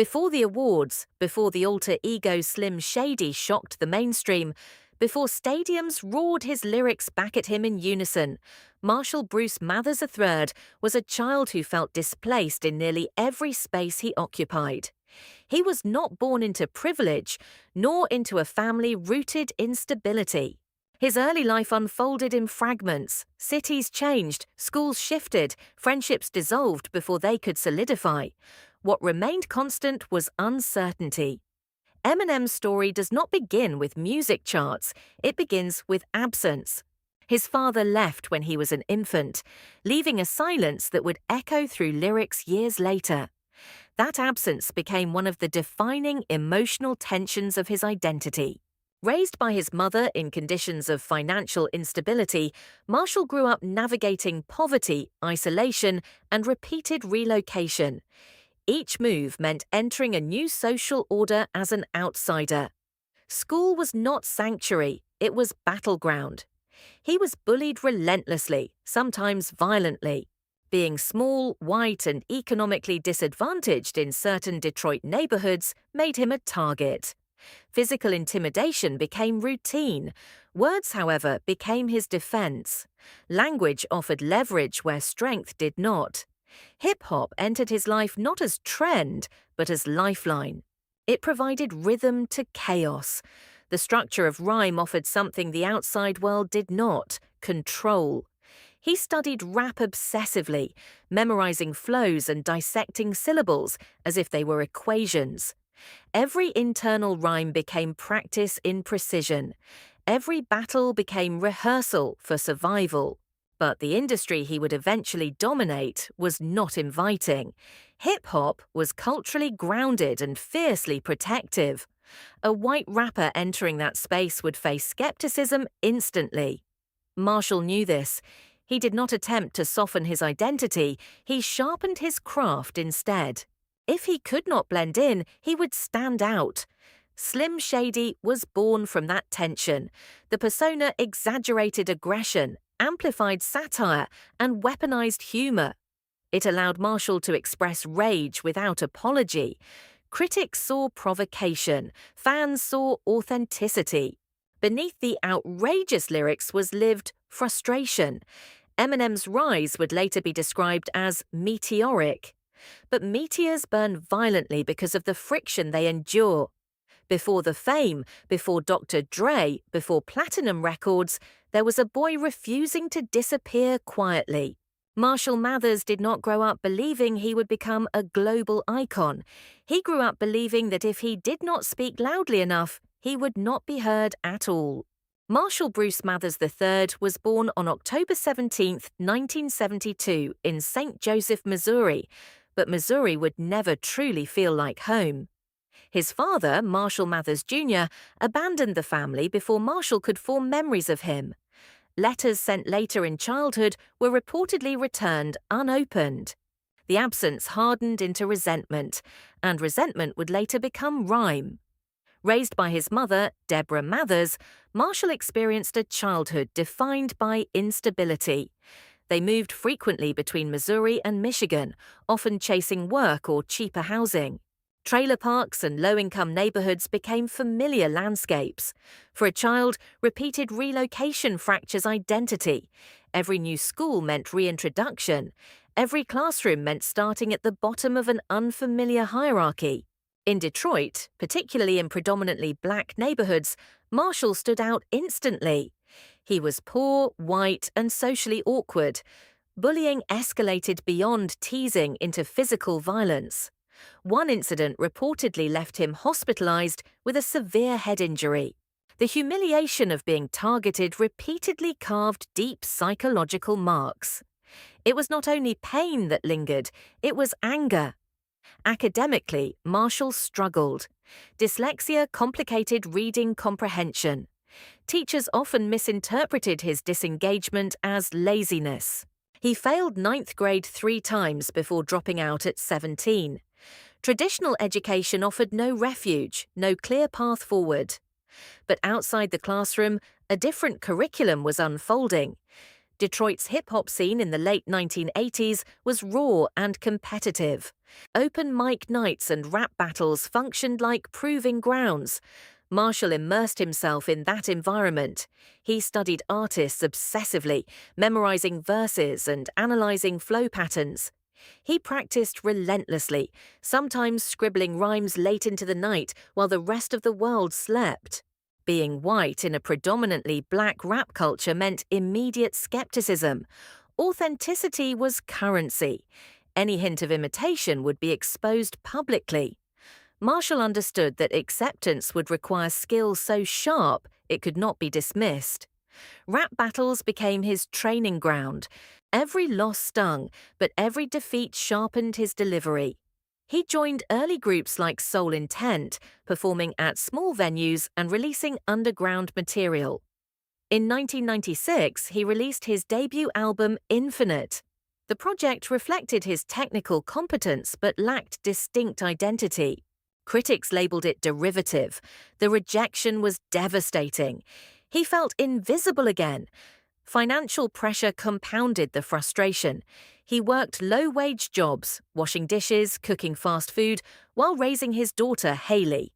Before the awards, before the alter ego Slim Shady shocked the mainstream, before stadiums roared his lyrics back at him in unison, Marshall Bruce Mathers III was a child who felt displaced in nearly every space he occupied. He was not born into privilege, nor into a family rooted in stability. His early life unfolded in fragments. Cities changed, schools shifted, friendships dissolved before they could solidify. What remained constant was uncertainty. Eminem's story does not begin with music charts, it begins with absence. His father left when he was an infant, leaving a silence that would echo through lyrics years later. That absence became one of the defining emotional tensions of his identity. Raised by his mother in conditions of financial instability, Marshall grew up navigating poverty, isolation, and repeated relocation. Each move meant entering a new social order as an outsider. School was not sanctuary, it was battleground. He was bullied relentlessly, sometimes violently. Being small, white, and economically disadvantaged in certain Detroit neighborhoods made him a target. Physical intimidation became routine. Words, however, became his defense. Language offered leverage where strength did not. Hip-hop entered his life not as trend, but as lifeline. It provided rhythm to chaos. The structure of rhyme offered something the outside world did not: control. He studied rap obsessively, memorizing flows and dissecting syllables as if they were equations. Every internal rhyme became practice in precision. Every battle became rehearsal for survival. But the industry he would eventually dominate was not inviting. Hip-hop was culturally grounded and fiercely protective. A white rapper entering that space would face skepticism instantly. Marshall knew this. He did not attempt to soften his identity, he sharpened his craft instead. If he could not blend in, he would stand out. Slim Shady was born from that tension. The persona exaggerated aggression, amplified satire, and weaponized humor. It allowed Marshall to express rage without apology. Critics saw provocation, fans saw authenticity. Beneath the outrageous lyrics was lived frustration. Eminem's rise would later be described as meteoric. But meteors burn violently because of the friction they endure. Before the fame, before Dr. Dre, before platinum records, there was a boy refusing to disappear quietly. Marshall Mathers did not grow up believing he would become a global icon. He grew up believing that if he did not speak loudly enough, he would not be heard at all. Marshall Bruce Mathers III was born on October 17, 1972, in St. Joseph, Missouri, but Missouri would never truly feel like home. His father, Marshall Mathers Jr., abandoned the family before Marshall could form memories of him. Letters sent later in childhood were reportedly returned unopened. The absence hardened into resentment, and resentment would later become rhyme. Raised by his mother, Deborah Mathers, Marshall experienced a childhood defined by instability. They moved frequently between Missouri and Michigan, often chasing work or cheaper housing. Trailer parks and low-income neighborhoods became familiar landscapes. For a child, repeated relocation fractures identity. Every new school meant reintroduction. Every classroom meant starting at the bottom of an unfamiliar hierarchy. In Detroit, particularly in predominantly black neighborhoods, Marshall stood out instantly. He was poor, white, and socially awkward. Bullying escalated beyond teasing into physical violence. One incident reportedly left him hospitalized with a severe head injury. The humiliation of being targeted repeatedly carved deep psychological marks. It was not only pain that lingered, it was anger. Academically, Marshall struggled. Dyslexia complicated reading comprehension. Teachers often misinterpreted his disengagement as laziness. He failed 9th grade 3 times before dropping out at 17. Traditional education offered no refuge, no clear path forward. But outside the classroom, a different curriculum was unfolding. Detroit's hip-hop scene in the late 1980s was raw and competitive. Open mic nights and rap battles functioned like proving grounds. Marshall immersed himself in that environment. He studied artists obsessively, memorizing verses and analyzing flow patterns. He practiced relentlessly, sometimes scribbling rhymes late into the night while the rest of the world slept. Being white in a predominantly black rap culture meant immediate skepticism. Authenticity was currency. Any hint of imitation would be exposed publicly. Marshall understood that acceptance would require skill so sharp it could not be dismissed. Rap battles became his training ground. Every loss stung, but every defeat sharpened his delivery. He joined early groups like Soul Intent, performing at small venues and releasing underground material. In 1996, he released his debut album Infinite. The project reflected his technical competence but lacked distinct identity. Critics labeled it derivative. The rejection was devastating. He felt invisible again. Financial pressure compounded the frustration. He worked low-wage jobs, washing dishes, cooking fast food, while raising his daughter, Haley.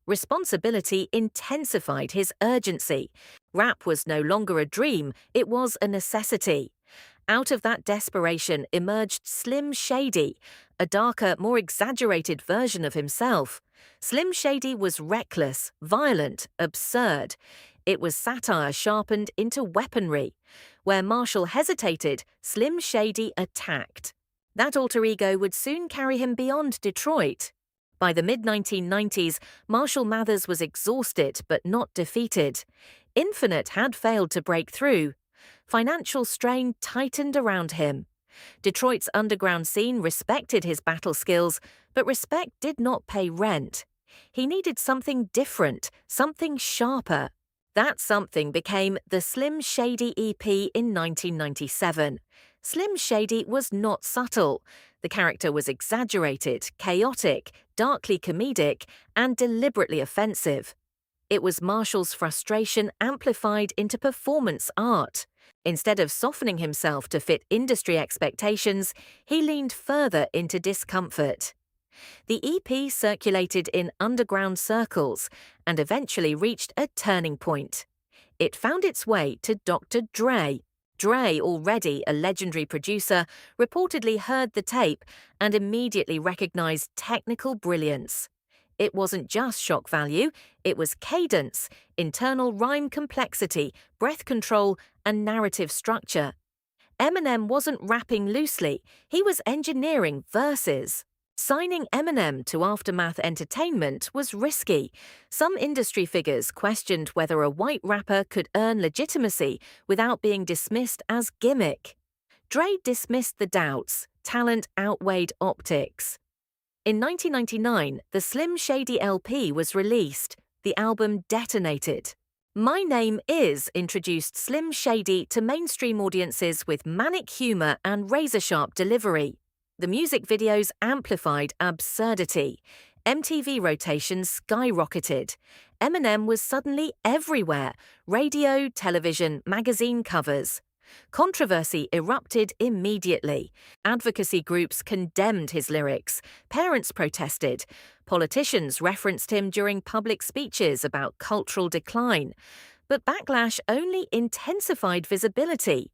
Responsibility intensified his urgency. Rap was no longer a dream, it was a necessity. Out of that desperation emerged Slim Shady, a darker, more exaggerated version of himself. Slim Shady was reckless, violent, absurd. It was satire sharpened into weaponry. Where Marshall hesitated, Slim Shady attacked. That alter ego would soon carry him beyond Detroit. By the mid-1990s, Marshall Mathers was exhausted but not defeated. Infinite had failed to break through. Financial strain tightened around him. Detroit's underground scene respected his battle skills, but respect did not pay rent. He needed something different, something sharper. That something became the Slim Shady EP in 1997. Slim Shady was not subtle. The character was exaggerated, chaotic, darkly comedic, and deliberately offensive. It was Marshall's frustration amplified into performance art. Instead of softening himself to fit industry expectations, he leaned further into discomfort. The EP circulated in underground circles and eventually reached a turning point. It found its way to Dr. Dre. Dre, already a legendary producer, reportedly heard the tape and immediately recognized technical brilliance. It wasn't just shock value, it was cadence, internal rhyme complexity, breath control, and narrative structure. Eminem wasn't rapping loosely, he was engineering verses. Signing Eminem to Aftermath Entertainment was risky. Some industry figures questioned whether a white rapper could earn legitimacy without being dismissed as gimmick. Dre dismissed the doubts. Talent outweighed optics. In 1999, the Slim Shady LP was released. The album detonated. My Name Is introduced Slim Shady to mainstream audiences with manic humor and razor-sharp delivery. The music videos amplified absurdity. MTV rotations skyrocketed. Eminem was suddenly everywhere: radio, television, magazine covers. Controversy erupted immediately. Advocacy groups condemned his lyrics. Parents protested. Politicians referenced him during public speeches about cultural decline. But backlash only intensified visibility.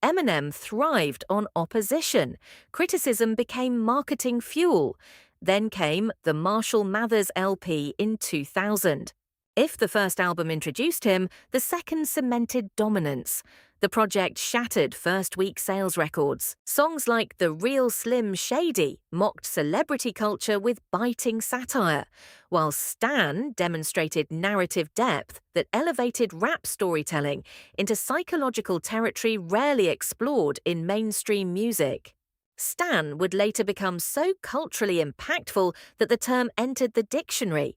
Eminem thrived on opposition. Criticism became marketing fuel. Then came the Marshall Mathers LP in 2000. If the first album introduced him, the second cemented dominance. The project shattered first-week sales records. Songs like The Real Slim Shady mocked celebrity culture with biting satire, while Stan demonstrated narrative depth that elevated rap storytelling into psychological territory rarely explored in mainstream music. Stan would later become so culturally impactful that the term entered the dictionary.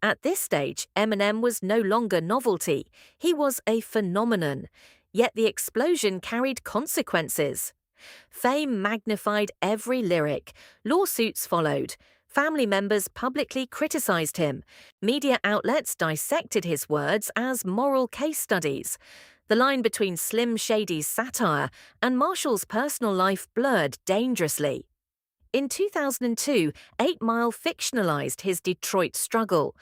At this stage, Eminem was no longer novelty. He was a phenomenon. Yet the explosion carried consequences. Fame magnified every lyric. Lawsuits followed. Family members publicly criticized him. Media outlets dissected his words as moral case studies. The line between Slim Shady's satire and Marshall's personal life blurred dangerously. In 2002, 8 Mile fictionalized his Detroit struggle.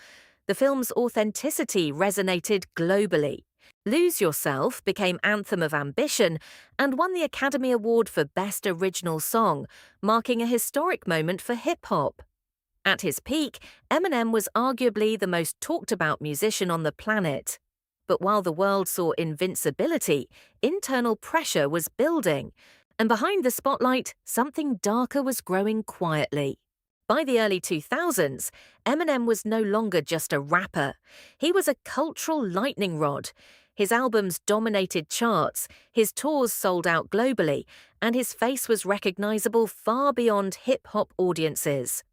The film's authenticity resonated globally. Lose Yourself became Anthem of Ambition and won the Academy Award for Best Original Song, marking a historic moment for hip-hop. At his peak, Eminem was arguably the most talked-about musician on the planet. But while the world saw invincibility, internal pressure was building, and behind the spotlight, something darker was growing quietly. By the early 2000s, Eminem was no longer just a rapper. He was a cultural lightning rod. His albums dominated charts, his tours sold out globally, and his face was recognizable far beyond hip-hop audiences.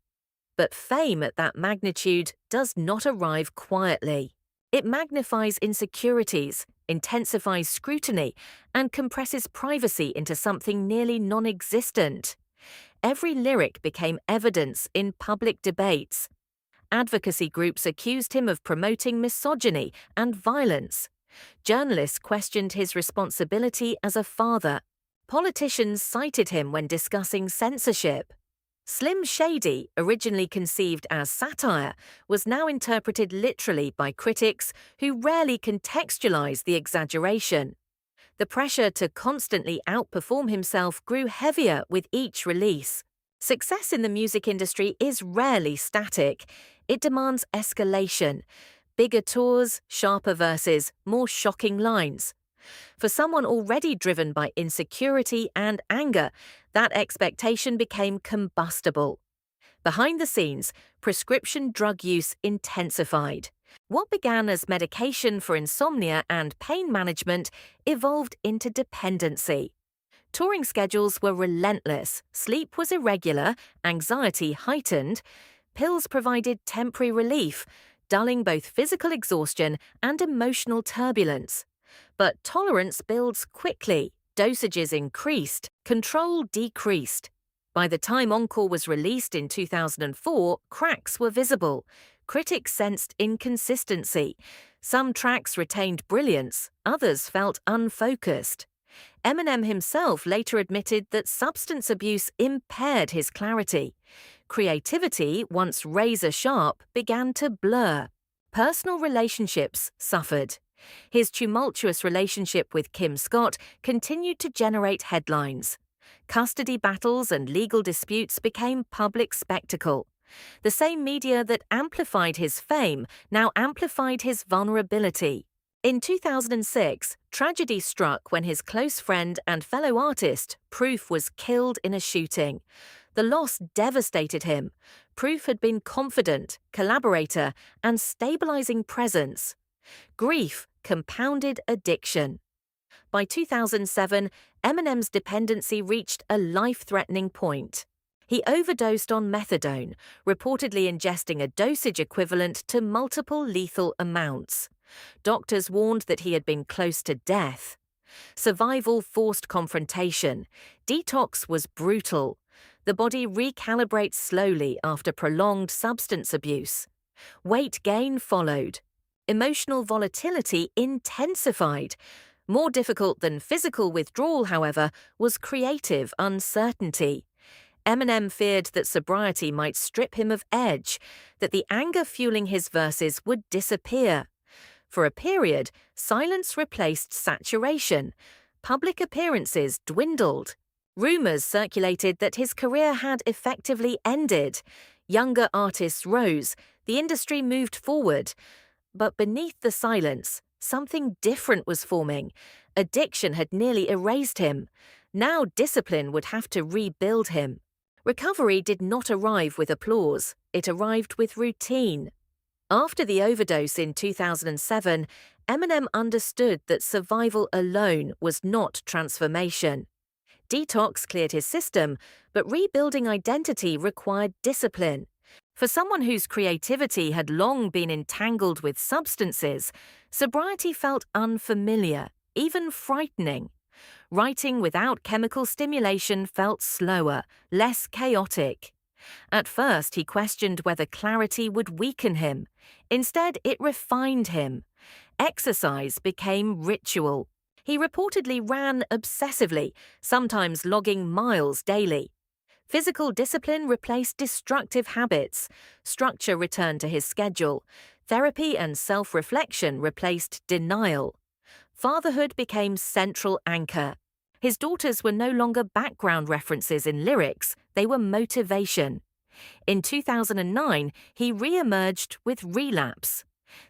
But fame at that magnitude does not arrive quietly. It magnifies insecurities, intensifies scrutiny, and compresses privacy into something nearly non-existent. Every lyric became evidence in public debates. Advocacy groups accused him of promoting misogyny and violence. Journalists questioned his responsibility as a father. Politicians cited him when discussing censorship. Slim Shady, originally conceived as satire, was now interpreted literally by critics who rarely contextualize the exaggeration. The pressure to constantly outperform himself grew heavier with each release. Success in the music industry is rarely static. It demands escalation. Bigger tours, sharper verses, more shocking lines. For someone already driven by insecurity and anger, that expectation became combustible. Behind the scenes, prescription drug use intensified. What began as medication for insomnia and pain management evolved into dependency. Touring schedules were relentless, sleep was irregular, anxiety heightened. Pills provided temporary relief, dulling both physical exhaustion and emotional turbulence. But tolerance builds quickly, dosages increased, control decreased. By the time Encore was released in 2004, cracks were visible. Critics sensed inconsistency. Some tracks retained brilliance, others felt unfocused. Eminem himself later admitted that substance abuse impaired his clarity. Creativity, once razor-sharp, began to blur. Personal relationships suffered. His tumultuous relationship with Kim Scott continued to generate headlines. Custody battles and legal disputes became public spectacle. The same media that amplified his fame now amplified his vulnerability. In 2006, tragedy struck when his close friend and fellow artist, Proof, was killed in a shooting. The loss devastated him. Proof had been confident, collaborator, and stabilizing presence. Grief compounded addiction. By 2007, Eminem's dependency reached a life-threatening point. He overdosed on methadone, reportedly ingesting a dosage equivalent to multiple lethal amounts. Doctors warned that he had been close to death. Survival forced confrontation. Detox was brutal. The body recalibrates slowly after prolonged substance abuse. Weight gain followed. Emotional volatility intensified. More difficult than physical withdrawal, however, was creative uncertainty. Eminem feared that sobriety might strip him of edge, that the anger fueling his verses would disappear. For a period, silence replaced saturation. Public appearances dwindled. Rumors circulated that his career had effectively ended. Younger artists rose. The industry moved forward. But beneath the silence, something different was forming. Addiction had nearly erased him. Now discipline would have to rebuild him. Recovery did not arrive with applause. It arrived with routine. After the overdose in 2007, Eminem understood that survival alone was not transformation. Detox cleared his system, but rebuilding identity required discipline. For someone whose creativity had long been entangled with substances, sobriety felt unfamiliar, even frightening. Writing without chemical stimulation felt slower, less chaotic. At first, he questioned whether clarity would weaken him. Instead, it refined him. Exercise became ritual. He reportedly ran obsessively, sometimes logging miles daily. Physical discipline replaced destructive habits. Structure returned to his schedule. Therapy and self-reflection replaced denial. Fatherhood became central anchor. His daughters were no longer background references in lyrics, they were motivation. In 2009, he re-emerged with Relapse.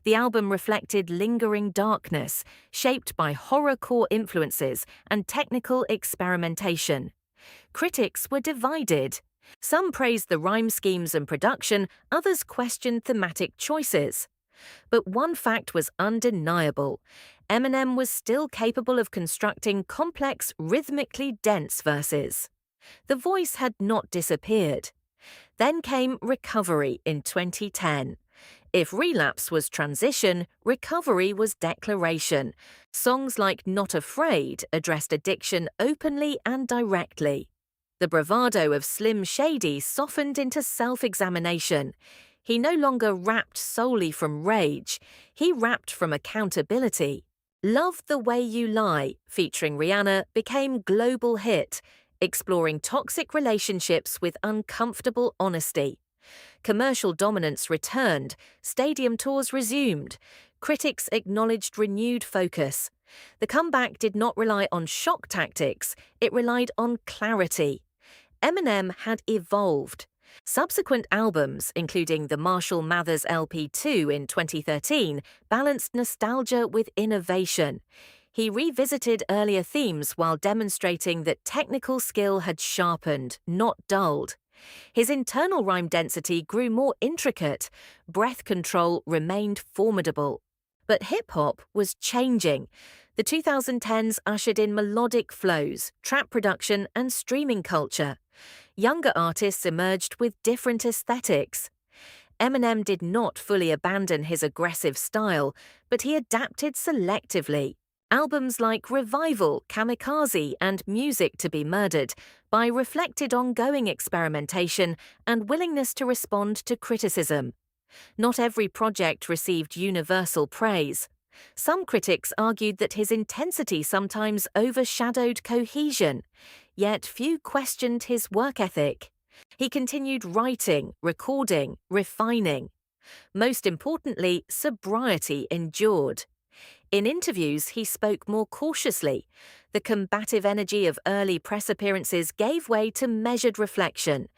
The album reflected lingering darkness, shaped by horrorcore influences and technical experimentation. Critics were divided. Some praised the rhyme schemes and production, others questioned thematic choices. But one fact was undeniable. Eminem was still capable of constructing complex, rhythmically dense verses. The voice had not disappeared. Then came Recovery in 2010. If Relapse was transition, Recovery was declaration. Songs like Not Afraid addressed addiction openly and directly. The bravado of Slim Shady softened into self-examination. He no longer rapped solely from rage, he rapped from accountability. Love the Way You Lie, featuring Rihanna, became global hit, exploring toxic relationships with uncomfortable honesty. Commercial dominance returned, stadium tours resumed. Critics acknowledged renewed focus. The comeback did not rely on shock tactics, it relied on clarity. Eminem had evolved. Subsequent albums, including the Marshall Mathers LP2 in 2013, balanced nostalgia with innovation. He revisited earlier themes while demonstrating that technical skill had sharpened, not dulled. His internal rhyme density grew more intricate, breath control remained formidable. But hip-hop was changing. The 2010s ushered in melodic flows, trap production, and streaming culture. Younger artists emerged with different aesthetics. Eminem did not fully abandon his aggressive style, but he adapted selectively. Albums like Revival, Kamikaze, and Music to be Murdered by reflected ongoing experimentation and willingness to respond to criticism. Not every project received universal praise. Some critics argued that his intensity sometimes overshadowed cohesion, yet few questioned his work ethic. He continued writing, recording, refining. Most importantly, sobriety endured. In interviews, he spoke more cautiously. The combative energy of early press appearances gave way to measured reflection.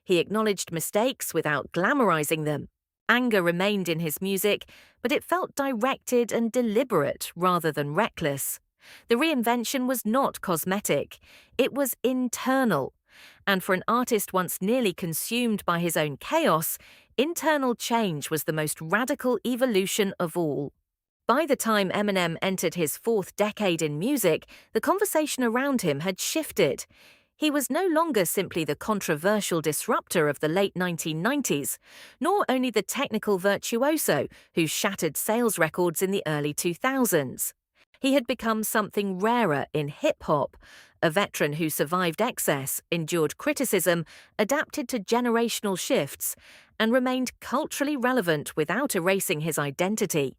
He acknowledged mistakes without glamorizing them. Anger remained in his music, but it felt directed and deliberate rather than reckless. The reinvention was not cosmetic, it was internal. And for an artist once nearly consumed by his own chaos, internal change was the most radical evolution of all. By the time Eminem entered his fourth decade in music, the conversation around him had shifted. He was no longer simply the controversial disruptor of the late 1990s, nor only the technical virtuoso who shattered sales records in the early 2000s. He had become something rarer in hip-hop, a veteran who survived excess, endured criticism, adapted to generational shifts, and remained culturally relevant without erasing his identity.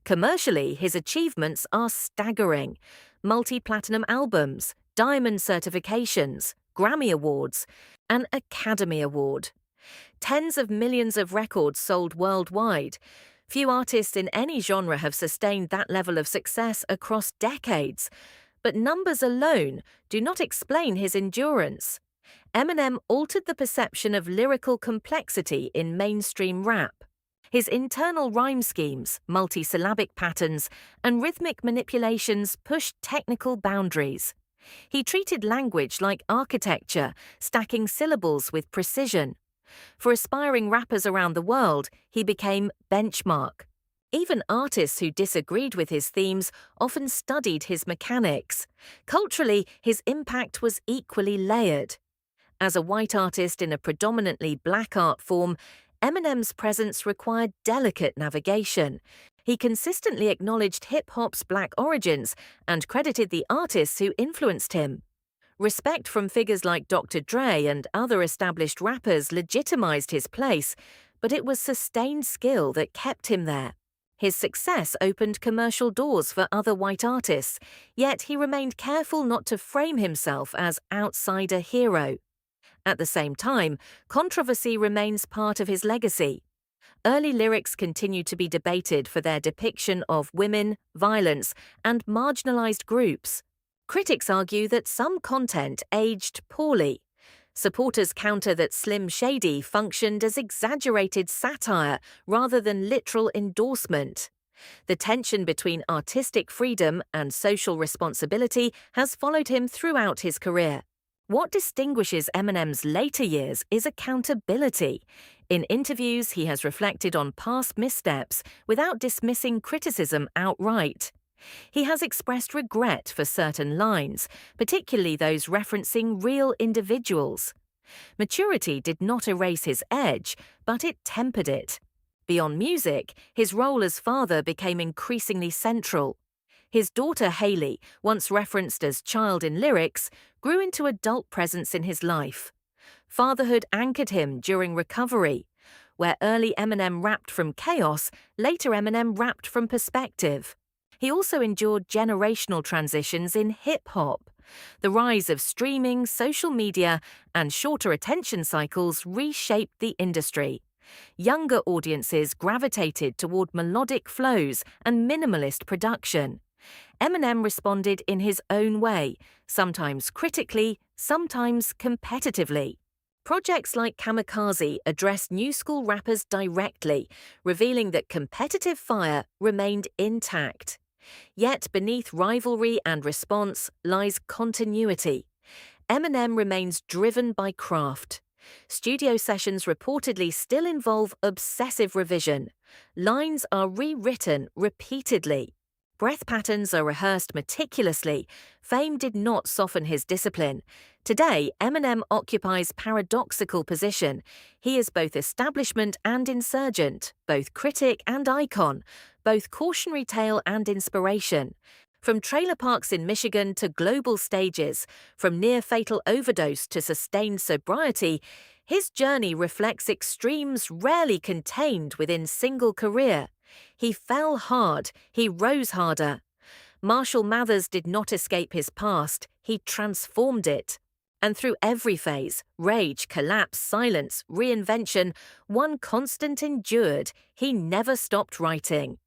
Commercially, his achievements are staggering. Multi-platinum albums, diamond certifications, Grammy Awards, an Academy Award. Tens of millions of records sold worldwide. Few artists in any genre have sustained that level of success across decades. But numbers alone do not explain his endurance. Eminem altered the perception of lyrical complexity in mainstream rap. His internal rhyme schemes, multisyllabic patterns, and rhythmic manipulations pushed technical boundaries. He treated language like architecture, stacking syllables with precision. For aspiring rappers around the world, he became benchmark. Even artists who disagreed with his themes often studied his mechanics. Culturally, his impact was equally layered. As a white artist in a predominantly black art form, Eminem's presence required delicate navigation. He consistently acknowledged hip-hop's black origins and credited the artists who influenced him. Respect from figures like Dr. Dre and other established rappers legitimized his place, but it was sustained skill that kept him there. His success opened commercial doors for other white artists, yet he remained careful not to frame himself as outsider hero. At the same time, controversy remains part of his legacy. Early lyrics continue to be debated for their depiction of women, violence, and marginalized groups. Critics argue that some content aged poorly. Supporters counter that Slim Shady functioned as exaggerated satire rather than literal endorsement. The tension between artistic freedom and social responsibility has followed him throughout his career. What distinguishes Eminem's later years is accountability. In interviews, he has reflected on past missteps without dismissing criticism outright. He has expressed regret for certain lines, particularly those referencing real individuals. Maturity did not erase his edge, but it tempered it. Beyond music, his role as father became increasingly central. His daughter Hailey, once referenced as child in lyrics, grew into adult presence in his life. Fatherhood anchored him during recovery. Where early Eminem rapped from chaos, later Eminem rapped from perspective. He also endured generational transitions in hip-hop. The rise of streaming, social media, and shorter attention cycles reshaped the industry. Younger audiences gravitated toward melodic flows and minimalist production. Eminem responded in his own way, sometimes critically, sometimes competitively. Projects like Kamikaze addressed new school rappers directly, revealing that competitive fire remained intact. Yet beneath rivalry and response lies continuity. Eminem remains driven by craft. Studio sessions reportedly still involve obsessive revision. Lines are rewritten repeatedly. Breath patterns are rehearsed meticulously. Fame did not soften his discipline. Today, Eminem occupies paradoxical position. He is both establishment and insurgent, both critic and icon, both cautionary tale and inspiration. From trailer parks in Michigan to global stages, from near-fatal overdose to sustained sobriety, his journey reflects extremes rarely contained within single career. He fell hard, he rose harder. Marshall Mathers did not escape his past, he transformed it. And through every phase, rage, collapse, silence, reinvention, one constant endured, he never stopped writing.